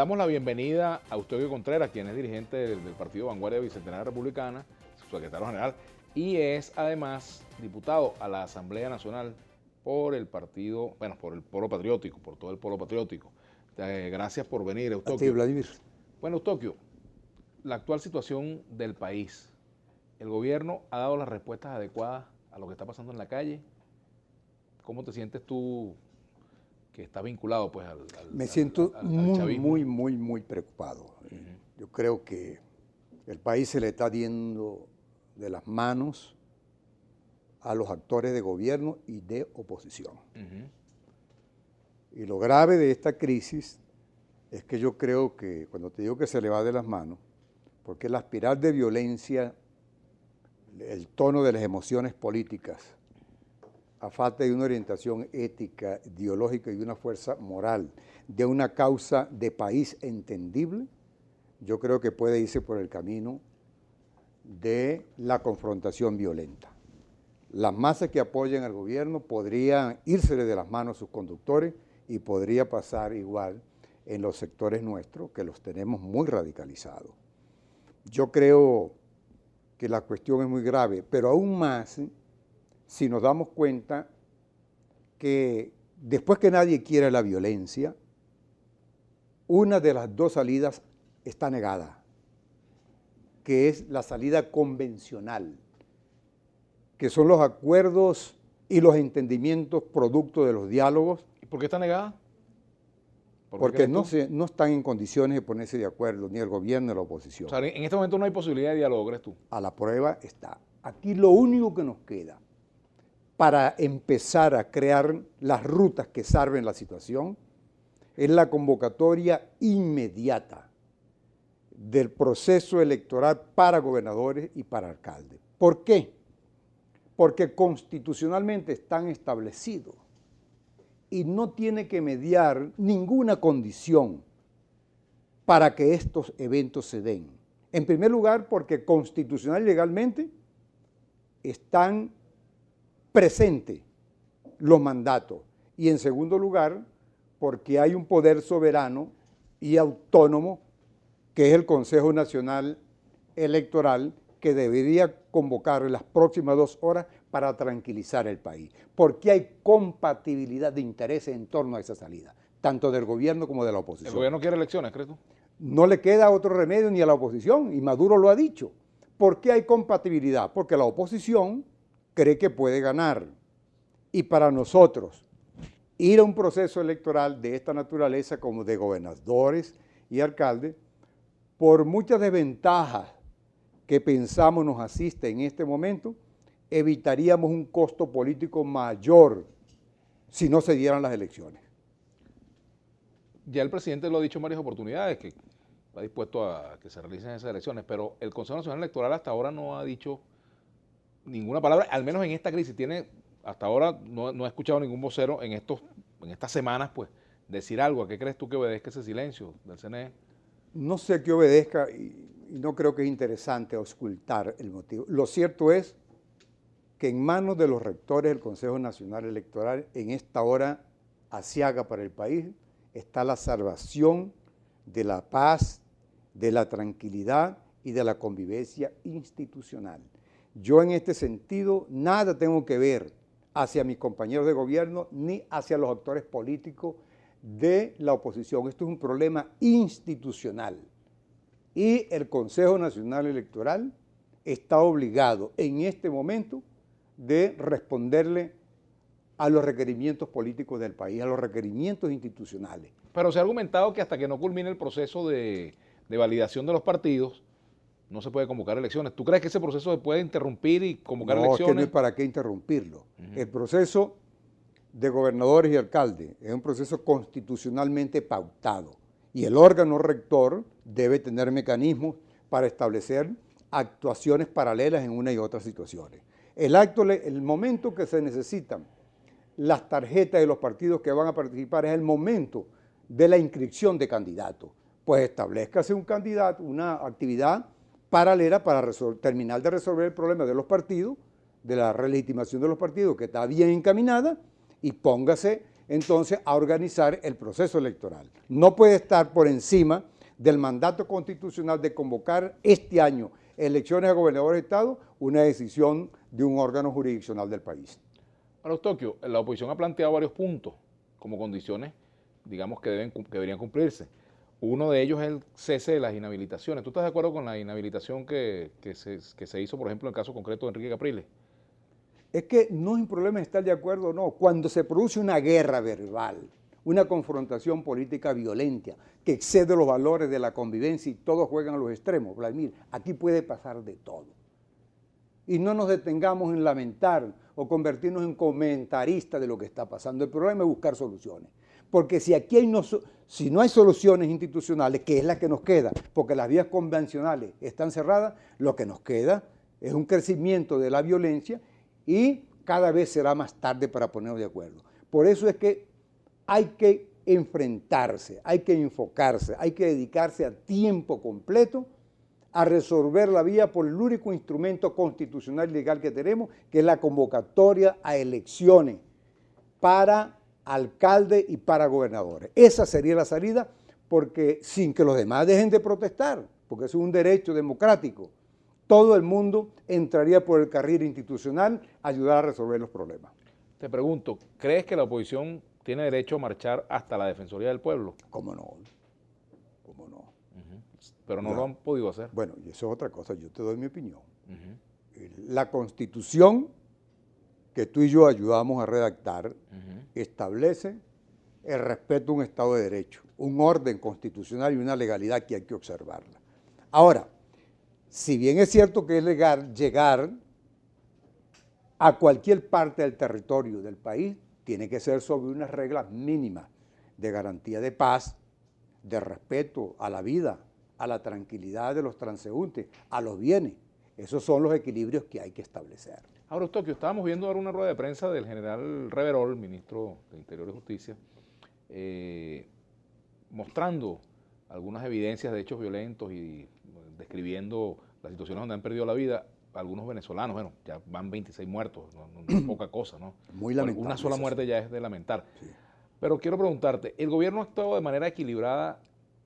damos la bienvenida a Eustogio Contreras, quien es dirigente del Partido Vanguardia Bicentenaria Republicana, su secretario general, y es además diputado a la Asamblea Nacional por el partido, bueno, por el Polo Patriótico, por todo el Polo Patriótico. Gracias por venir, Eustogio. A ti, Vladimir. Bueno, Eustogio, la actual situación del país, ¿el gobierno ha dado las respuestas adecuadas a lo que está pasando en la calle? ¿Cómo te sientes tú, que está vinculado pues Me siento al muy, chavismo? muy preocupado. Yo creo que el país se le está yendo de las manos a los actores de gobierno y de oposición. Y lo grave de esta crisis es que yo creo que, cuando te digo que se le va de las manos, porque la espiral de violencia, el tono de las emociones políticas, a falta de una orientación ética, ideológica y una fuerza moral, de una causa de país entendible, yo creo que puede irse por el camino de la confrontación violenta. Las masas que apoyan al gobierno podrían írsele de las manos a sus conductores y podría pasar igual en los sectores nuestros, que los tenemos muy radicalizados. Yo creo que la cuestión es muy grave, pero aún más si nos damos cuenta que después que nadie quiere la violencia, una de las dos salidas está negada, que es la salida convencional, que son los acuerdos y los entendimientos producto de los diálogos. ¿Y por qué está negada? Porque no están en condiciones de ponerse de acuerdo, ni el gobierno ni la oposición. O sea, en este momento no hay posibilidad de diálogo, ¿crees tú? A la prueba está. Aquí lo único que nos queda para empezar a crear las rutas que salven la situación es la convocatoria inmediata del proceso electoral para gobernadores y para alcaldes. ¿Por qué? Porque constitucionalmente están establecidos y no tiene que mediar ninguna condición para que estos eventos se den. En primer lugar, porque constitucional y legalmente están presentes los mandatos. Y en segundo lugar, porque hay un poder soberano y autónomo, que es el Consejo Nacional Electoral, que debería convocar en las próximas 2 horas para tranquilizar el país. Porque hay compatibilidad de intereses en torno a esa salida, tanto del gobierno como de la oposición. ¿El gobierno quiere elecciones, crees tú? No le queda otro remedio ni a la oposición, y Maduro lo ha dicho. ¿Por qué hay compatibilidad? Porque la oposición cree que puede ganar. Y para nosotros, ir a un proceso electoral de esta naturaleza, como de gobernadores y alcaldes, por muchas desventajas que pensamos nos asiste en este momento, evitaríamos un costo político mayor si no se dieran las elecciones. Ya el presidente lo ha dicho en varias oportunidades, que está dispuesto a que se realicen esas elecciones, pero el Consejo Nacional Electoral hasta ahora no ha dicho ninguna palabra, al menos en esta crisis. Hasta ahora no he escuchado ningún vocero en estas semanas, pues, decir algo. ¿A qué crees tú que obedezca ese silencio del CNE? No sé qué obedezca y no creo que es interesante ocultar el motivo. Lo cierto es que en manos de los rectores del Consejo Nacional Electoral, en esta hora aciaga para el país, está la salvación de la paz, de la tranquilidad y de la convivencia institucional. Yo en este sentido nada tengo que ver hacia mis compañeros de gobierno ni hacia los actores políticos de la oposición. Esto es un problema institucional y el Consejo Nacional Electoral está obligado en este momento de responderle a los requerimientos políticos del país, a los requerimientos institucionales. Pero se ha argumentado que hasta que no culmine el proceso de validación de los partidos, no se puede convocar elecciones. ¿Tú crees que ese proceso se puede interrumpir y convocar elecciones? No, es que no hay para qué interrumpirlo. El proceso de gobernadores y alcaldes es un proceso constitucionalmente pautado y el órgano rector debe tener mecanismos para establecer actuaciones paralelas en una y otras situaciones. El momento que se necesitan las tarjetas de los partidos que van a participar es el momento de la inscripción de candidatos. Pues establezcase un candidato, una actividad paralela para terminar de resolver el problema de los partidos, de la relegitimación de los partidos, que está bien encaminada, y póngase entonces a organizar el proceso electoral. No puede estar por encima del mandato constitucional de convocar este año elecciones a gobernadores de estado, una decisión de un órgano jurisdiccional del país. Para Eustoquio, la oposición ha planteado varios puntos como condiciones, digamos, que deberían cumplirse. Uno de ellos es el cese de las inhabilitaciones. ¿Tú estás de acuerdo con la inhabilitación que se hizo, por ejemplo, en el caso concreto de Enrique Capriles? Es que no es un problema estar de acuerdo o no. Cuando se produce una guerra verbal, una confrontación política violenta que excede los valores de la convivencia y todos juegan a los extremos, Vladimir, aquí puede pasar de todo. Y no nos detengamos en lamentar o convertirnos en comentaristas de lo que está pasando. El problema es buscar soluciones. Porque si aquí si no hay soluciones institucionales, que es la que nos queda, porque las vías convencionales están cerradas, lo que nos queda es un crecimiento de la violencia y cada vez será más tarde para ponernos de acuerdo. Por eso es que hay que enfrentarse, hay que enfocarse, hay que dedicarse a tiempo completo a resolver la vía por el único instrumento constitucional y legal que tenemos, que es la convocatoria a elecciones para alcalde y para gobernadores. Esa sería la salida, porque sin que los demás dejen de protestar, porque eso es un derecho democrático, todo el mundo entraría por el carril institucional a ayudar a resolver los problemas. Te pregunto, ¿crees que la oposición tiene derecho a marchar hasta la Defensoría del Pueblo? ¿Cómo no? ¿Cómo no? Pero no lo han podido hacer. Bueno, y eso es otra cosa, yo te doy mi opinión. La Constitución que tú y yo ayudamos a redactar establece el respeto a un Estado de Derecho, un orden constitucional y una legalidad que hay que observarla. Ahora, si bien es cierto que es legal llegar a cualquier parte del territorio del país, tiene que ser sobre unas reglas mínimas de garantía de paz, de respeto a la vida, a la tranquilidad de los transeúntes, a los bienes. Esos son los equilibrios que hay que establecer. Ahora, Eustoquio, estábamos viendo ahora una rueda de prensa del general Reverol, ministro de Interior y Justicia, mostrando algunas evidencias de hechos violentos y describiendo las situaciones donde han perdido la vida algunos venezolanos. Bueno, ya van 26 muertos, no es poca cosa, ¿no? Muy lamentable. Una sola muerte ya es de lamentar. Sí. Pero quiero preguntarte, ¿el gobierno ha actuado de manera equilibrada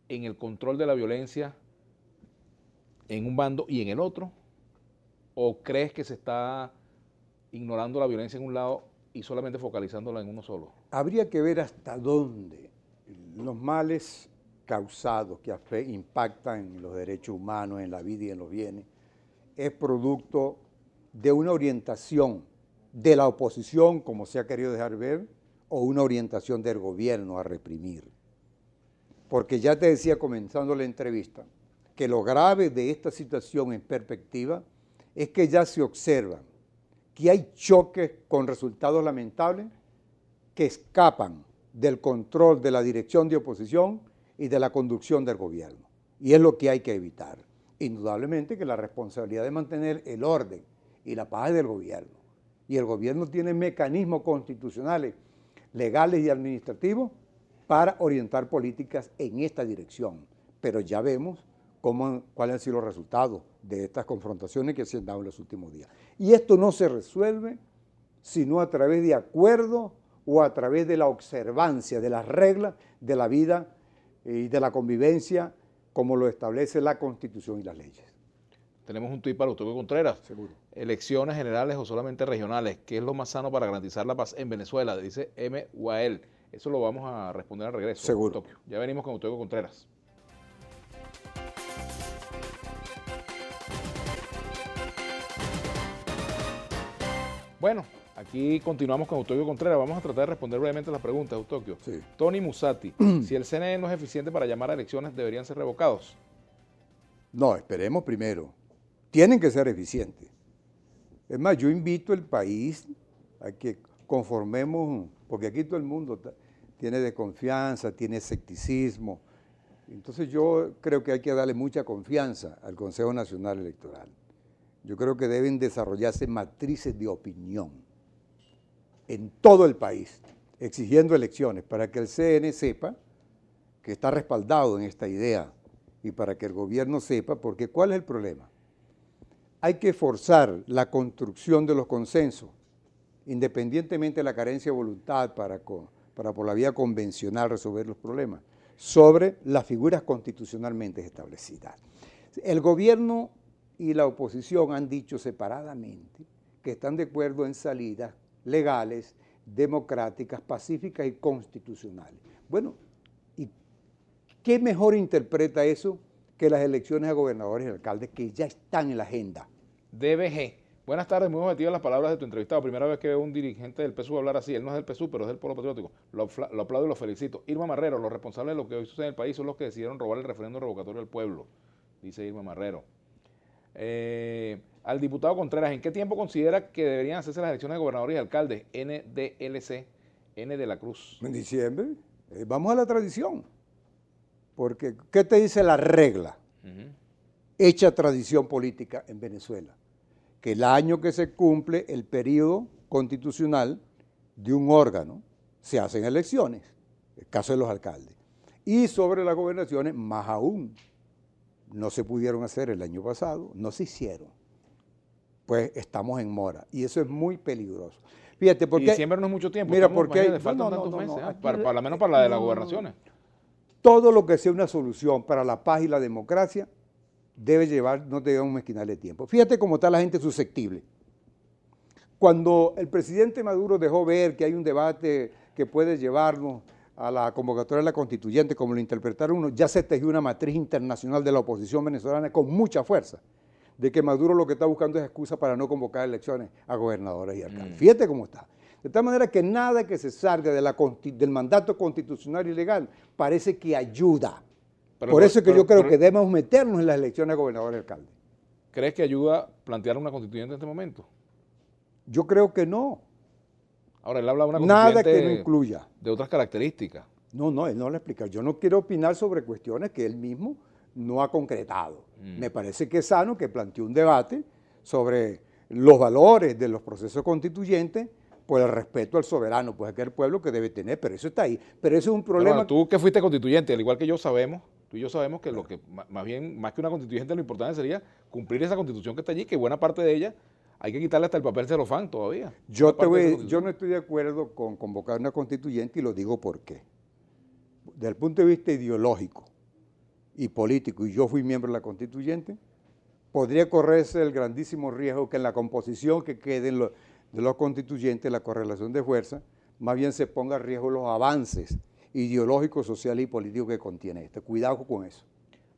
en el control de la violencia en un bando y en el otro? ¿O crees que se está ignorando la violencia en un lado y solamente focalizándola en uno solo? Habría que ver hasta dónde los males causados que impactan en los derechos humanos, en la vida y en los bienes, es producto de una orientación de la oposición, como se ha querido dejar ver, o una orientación del gobierno a reprimir. Porque ya te decía comenzando la entrevista, que lo grave de esta situación en perspectiva es que ya se observa que hay choques con resultados lamentables que escapan del control de la dirección de oposición y de la conducción del gobierno. Y es lo que hay que evitar. Indudablemente que la responsabilidad de mantener el orden y la paz es del gobierno. Y el gobierno tiene mecanismos constitucionales, legales y administrativos para orientar políticas en esta dirección. Pero ya vemos cuáles han sido los resultados de estas confrontaciones que se han dado en los últimos días. Y esto no se resuelve sino a través de acuerdos o a través de la observancia de las reglas de la vida y de la convivencia como lo establece la Constitución y las leyes. Tenemos un tuit para Eustoquio Contreras. Seguro. ¿Elecciones generales o solamente regionales? ¿Qué es lo más sano para garantizar la paz en Venezuela? Dice M. Wael. Eso lo vamos a responder al regreso. Seguro. Eustoquio. Ya venimos con Eustoquio Contreras. Bueno, aquí continuamos con Eustoquio Contreras. Vamos a tratar de responder brevemente las preguntas, Eustoquio. Sí. Tony Musati, si el CNE no es eficiente para llamar a elecciones, ¿deberían ser revocados? No, esperemos primero. Tienen que ser eficientes. Es más, yo invito al país a que conformemos, porque aquí todo el mundo tiene desconfianza, tiene escepticismo. Entonces yo creo que hay que darle mucha confianza al Consejo Nacional Electoral. Yo creo que deben desarrollarse matrices de opinión en todo el país, exigiendo elecciones para que el CNE sepa que está respaldado en esta idea y para que el gobierno sepa, porque ¿cuál es el problema? Hay que forzar la construcción de los consensos, independientemente de la carencia de voluntad para por la vía convencional resolver los problemas, sobre las figuras constitucionalmente establecidas. El gobierno y la oposición han dicho separadamente que están de acuerdo en salidas legales, democráticas, pacíficas y constitucionales. Bueno, ¿y qué mejor interpreta eso que las elecciones a gobernadores y alcaldes que ya están en la agenda? DBG. Buenas tardes, muy objetivas las palabras de tu entrevistado. Primera vez que veo a un dirigente del PSUV hablar así. Él no es del PSUV, pero es del Polo Patriótico. Lo aplaudo y lo felicito. Irma Marrero, los responsables de lo que hoy sucede en el país son los que decidieron robar el referéndum revocatorio al pueblo, dice Irma Marrero. Al diputado Contreras, ¿en qué tiempo considera que deberían hacerse las elecciones de gobernadores y alcaldes? NDLC, N de la Cruz. En diciembre. Vamos a la tradición. Porque, ¿qué te dice la regla? Hecha tradición política en Venezuela. Que el año que se cumple el periodo constitucional de un órgano, se hacen elecciones, el caso de los alcaldes. Y sobre las gobernaciones, más aún, no se pudieron hacer el año pasado, no se hicieron. Pues estamos en mora, y eso es muy peligroso. Fíjate, porque... Y diciembre no es mucho tiempo. Mira, porque... Le faltan tantos meses, para lo menos para la de las gobernaciones. Todo lo que sea una solución para la paz y la democracia debe llevar, no debemos mezquinarle tiempo. Fíjate cómo está la gente susceptible. Cuando el presidente Maduro dejó ver que hay un debate que puede llevarnos a la convocatoria de la constituyente, como lo interpretaron unos, ya se tejió una matriz internacional de la oposición venezolana con mucha fuerza, de que Maduro lo que está buscando es excusa para no convocar elecciones a gobernadores y alcaldes. Fíjate cómo está. De tal manera que nada que se salga del mandato constitucional y legal parece que ayuda. Por eso es que yo creo que debemos meternos en las elecciones a gobernadores y alcaldes. ¿Crees que ayuda plantear una constituyente en este momento? Yo creo que no. Ahora, él habla de una constituyente nada que no incluya. De otras características. No, él no lo explica. Yo no quiero opinar sobre cuestiones que él mismo no ha concretado. Me parece que es sano que plantee un debate sobre los valores de los procesos constituyentes por el respeto al soberano, pues aquel pueblo que debe tener, pero eso está ahí. Pero eso es un problema... Bueno, tú que fuiste constituyente, al igual que yo sabemos, tú y yo sabemos que lo que, más bien, más que una constituyente, lo importante sería cumplir esa constitución que está allí, que buena parte de ella hay que quitarle hasta el papel celofán todavía. Yo no estoy de acuerdo con convocar una constituyente y lo digo por qué. Desde el punto de vista ideológico y político, y yo fui miembro de la constituyente, podría correrse el grandísimo riesgo que en la composición que quede de los constituyentes, la correlación de fuerza, más bien se ponga a riesgo los avances ideológicos, sociales y políticos que contiene esto. Cuidado con eso.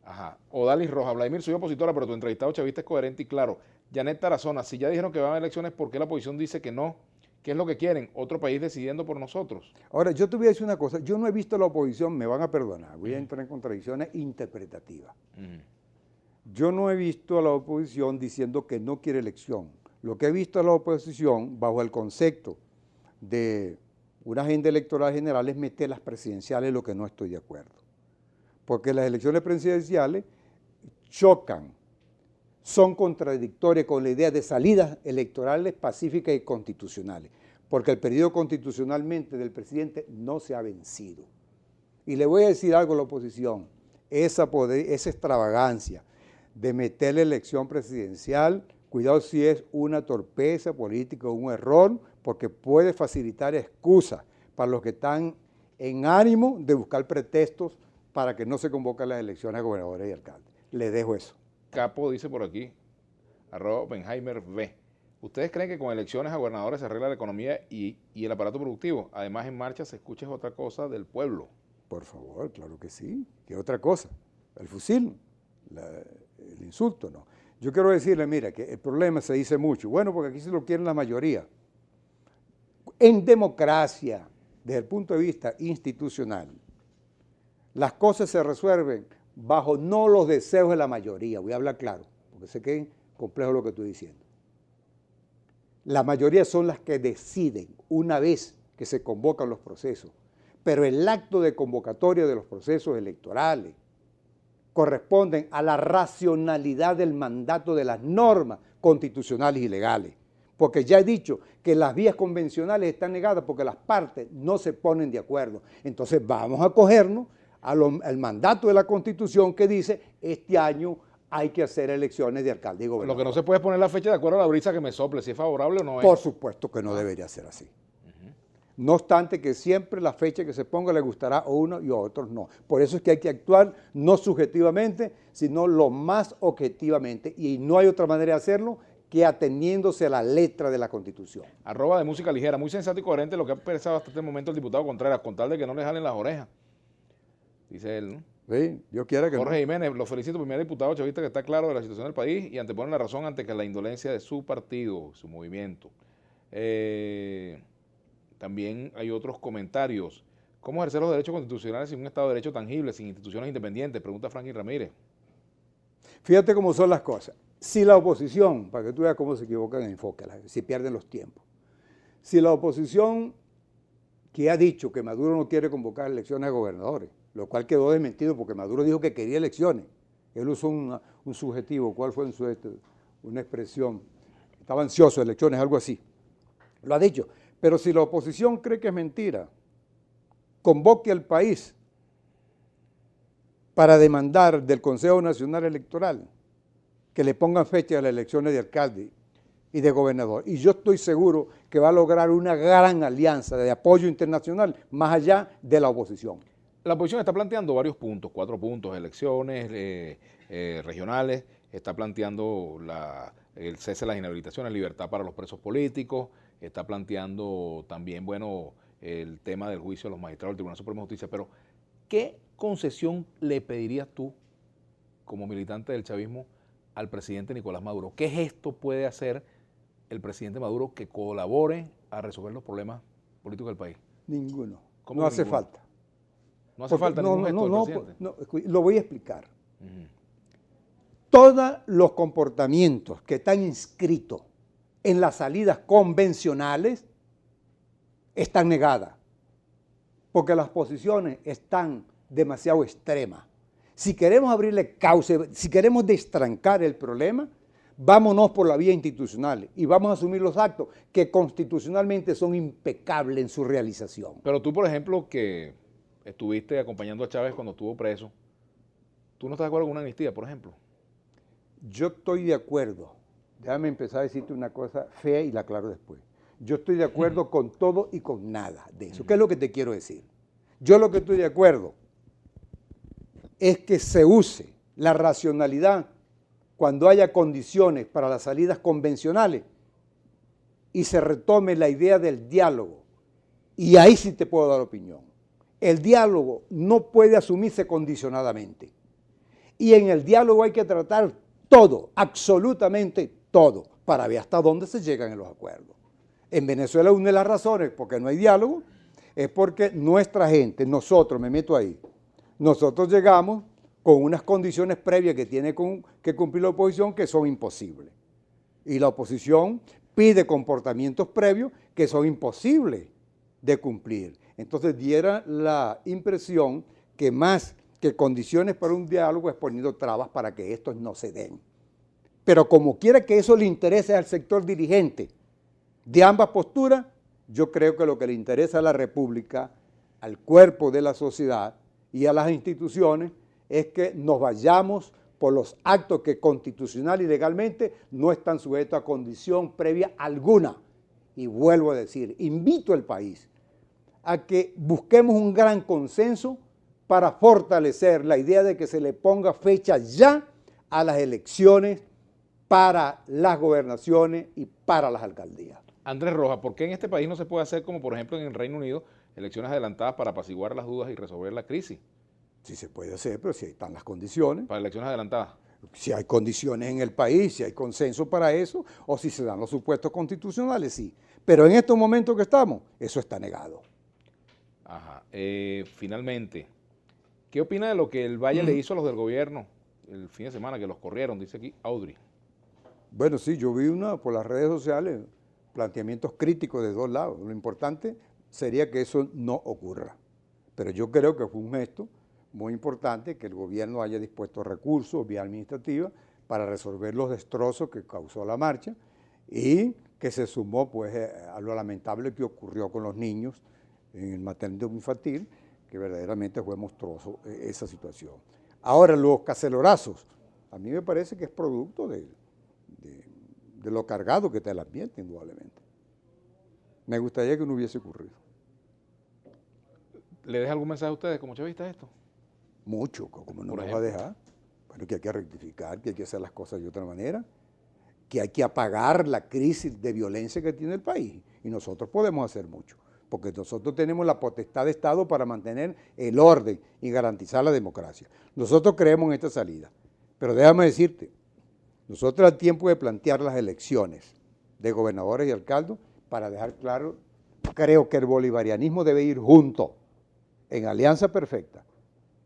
Ajá. Odalis Roja, Vladimir, soy opositora, pero tu entrevistado chavista es coherente y claro. Janet Tarazona, si ya dijeron que van a elecciones, ¿por qué la oposición dice que no? ¿Qué es lo que quieren? ¿Otro país decidiendo por nosotros? Ahora, yo te voy a decir una cosa. Yo no he visto a la oposición, me van a perdonar, voy a entrar en contradicciones interpretativas. Yo no he visto a la oposición diciendo que no quiere elección. Lo que he visto a la oposición, bajo el concepto de una agenda electoral general, es meter las presidenciales, lo que no estoy de acuerdo. Porque las elecciones presidenciales chocan, son contradictorias con la idea de salidas electorales pacíficas y constitucionales, porque el periodo constitucionalmente del presidente no se ha vencido. Y le voy a decir algo a la oposición, esa extravagancia de meter la elección presidencial, cuidado si es una torpeza política o un error, porque puede facilitar excusas para los que están en ánimo de buscar pretextos para que no se convoquen las elecciones a gobernadores y alcaldes. Le dejo eso. Capo dice por aquí, @Benheimer V. ¿Ustedes creen que con elecciones a gobernadores se arregla la economía y el aparato productivo? Además, en marcha se escucha otra cosa del pueblo. Por favor, claro que sí. ¿Qué otra cosa? El fusil, el insulto, no. Yo quiero decirle, mira, que el problema se dice mucho. Bueno, porque aquí se lo quieren la mayoría. En democracia, desde el punto de vista institucional, las cosas se resuelven bajo no los deseos de la mayoría. Voy a hablar claro, porque sé que es complejo lo que estoy diciendo. La mayoría son las que deciden una vez que se convocan los procesos, pero el acto de convocatoria de los procesos electorales corresponden a la racionalidad del mandato de las normas constitucionales y legales. Porque ya he dicho que las vías convencionales están negadas porque las partes no se ponen de acuerdo. Entonces vamos a acogernos al mandato de la Constitución que dice este año hay que hacer elecciones de alcalde y gobernador. Lo que no se puede es poner la fecha de acuerdo a la brisa que me sople, si es favorable o no es. Por supuesto que no debería ser así. No obstante que siempre la fecha que se ponga le gustará a uno y a otros no. Por eso es que hay que actuar no subjetivamente, sino lo más objetivamente. Y no hay otra manera de hacerlo que ateniéndose a la letra de la Constitución. Arroba de música ligera, muy sensato y coherente lo que ha expresado hasta este momento el diputado Contreras, con tal de que no le jalen las orejas, dice él, ¿no? Sí, Dios quiera que Jorge no. Jiménez, lo felicito, primer diputado chavista que está claro de la situación del país y antepone la razón ante que la indolencia de su partido, su movimiento. También hay otros comentarios. ¿Cómo ejercer los derechos constitucionales sin un Estado de Derecho tangible, sin instituciones independientes? Pregunta Franklin Ramírez. Fíjate cómo son las cosas. Si la oposición, para que tú veas cómo se equivocan en enfoque, si pierden los tiempos, si la oposición que ha dicho que Maduro no quiere convocar elecciones a gobernadores, lo cual quedó desmentido porque Maduro dijo que quería elecciones, él usó un subjetivo, ¿cuál fue una expresión? Estaba ansioso de elecciones, algo así, lo ha dicho. Pero si la oposición cree que es mentira, convoque al país para demandar del Consejo Nacional Electoral que le pongan fecha a las elecciones de alcalde y de gobernador. Y yo estoy seguro que va a lograr una gran alianza de apoyo internacional más allá de la oposición. La oposición está planteando varios puntos, 4 puntos, elecciones regionales, está planteando el cese de las inhabilitaciones, libertad para los presos políticos, está planteando también, bueno, el tema del juicio de los magistrados del Tribunal Supremo de Justicia, pero ¿qué concesión le pedirías tú, como militante del chavismo, al presidente Nicolás Maduro? ¿Qué gesto puede hacer el presidente Maduro que colabore a resolver los problemas políticos del país? Ninguno. ¿Cómo No que hace ninguno? falta. No hace falta ningún gesto del presidente. Lo voy a explicar. Todos los comportamientos que están inscritos en las salidas convencionales están negadas, porque las posiciones están demasiado extremas. Si queremos abrirle cauce, si queremos destrancar el problema, vámonos por la vía institucional y vamos a asumir los actos que constitucionalmente son impecables en su realización. Pero tú, por ejemplo, que estuviste acompañando a Chávez cuando estuvo preso, ¿tú no estás de acuerdo con una amnistía, por ejemplo? Yo estoy de acuerdo. Déjame empezar a decirte una cosa fea y la aclaro después. Yo estoy de acuerdo con todo y con nada de eso. ¿Qué es lo que te quiero decir? Yo lo que estoy de acuerdo es que se use la racionalidad cuando haya condiciones para las salidas convencionales y se retome la idea del diálogo. Y ahí sí te puedo dar opinión. El diálogo no puede asumirse condicionadamente. Y en el diálogo hay que tratar todo, absolutamente todo, para ver hasta dónde se llegan en los acuerdos. En Venezuela una de las razones por qué no hay diálogo es porque nuestra gente, nosotros, me meto ahí, nosotros llegamos con unas condiciones previas que tiene que cumplir la oposición que son imposibles. Y la oposición pide comportamientos previos que son imposibles de cumplir. Entonces diera la impresión que más que condiciones para un diálogo es poniendo trabas para que estos no se den. Pero como quiera que eso le interese al sector dirigente de ambas posturas, yo creo que lo que le interesa a la República, al cuerpo de la sociedad y a las instituciones es que nos vayamos por los actos que constitucional y legalmente no están sujetos a condición previa alguna. Y vuelvo a decir, invito al país a que busquemos un gran consenso para fortalecer la idea de que se le ponga fecha ya a las elecciones para las gobernaciones y para las alcaldías. Andrés Rojas, ¿por qué en este país no se puede hacer como por ejemplo en el Reino Unido, elecciones adelantadas para apaciguar las dudas y resolver la crisis? Sí se puede hacer, pero si están las condiciones. Para elecciones adelantadas. Si hay condiciones en el país, si hay consenso para eso, o si se dan los supuestos constitucionales, sí. Pero en estos momentos que estamos, eso está negado. Ajá. Finalmente, ¿qué opina de lo que el Valle le hizo a los del gobierno el fin de semana, que los corrieron, dice aquí Audrey? Bueno, sí, yo vi por las redes sociales planteamientos críticos de dos lados. Lo importante sería que eso no ocurra. Pero yo creo que fue un gesto muy importante que el gobierno haya dispuesto recursos vía administrativa para resolver los destrozos que causó la marcha y que se sumó pues a lo lamentable que ocurrió con los niños en el materno infantil, que verdaderamente fue monstruoso esa situación. Ahora, los cacelorazos, a mí me parece que es producto de lo cargado que está el ambiente, indudablemente. Me gustaría que no hubiese ocurrido. ¿Le deja algún mensaje a ustedes como chavistas esto? Mucho, como no Por nos va a dejar. Bueno, que hay que rectificar, que hay que hacer las cosas de otra manera, que hay que apagar la crisis de violencia que tiene el país. Y nosotros podemos hacer mucho, porque nosotros tenemos la potestad de Estado para mantener el orden y garantizar la democracia. Nosotros creemos en esta salida. Pero déjame decirte, nosotros al tiempo de plantear las elecciones de gobernadores y alcaldes, para dejar claro, creo que el bolivarianismo debe ir junto, en alianza perfecta.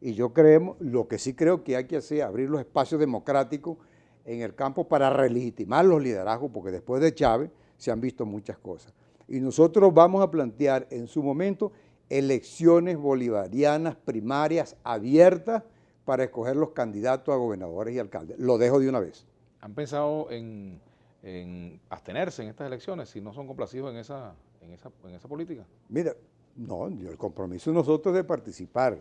Y yo creo, lo que sí creo que hay que hacer es abrir los espacios democráticos en el campo para relegitimar los liderazgos, porque después de Chávez se han visto muchas cosas. Y nosotros vamos a plantear en su momento elecciones bolivarianas primarias abiertas para escoger los candidatos a gobernadores y alcaldes. Lo dejo de una vez. ¿Han pensado en abstenerse en estas elecciones si no son complacidos en esa política? Mira, no, el compromiso de nosotros es de participar.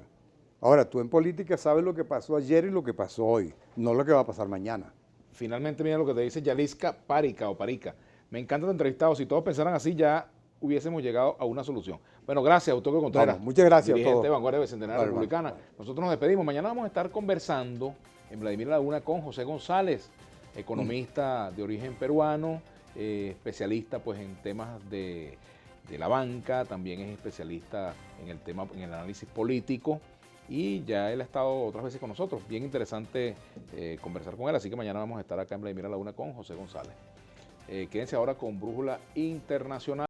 Ahora, tú en política sabes lo que pasó ayer y lo que pasó hoy, no lo que va a pasar mañana. Finalmente, mira lo que te dice Yaliska Parica. Me encanta tu entrevistado. Si todos pensaran así, ya hubiésemos llegado a una solución. Bueno, gracias, Eutoquio Contreras. Vamos, muchas gracias a dirigente todos. de Vanguardia Bicentenaria Republicana. Vale. Nosotros nos despedimos. Mañana vamos a estar conversando en Vladimir Laguna con José González, economista de origen peruano, especialista pues en temas de la banca, también es especialista en el análisis político. Y ya él ha estado otras veces con nosotros. Bien interesante conversar con él. Así que mañana vamos a estar acá en Vladimir Laguna con José González. Quédense ahora con Brújula Internacional.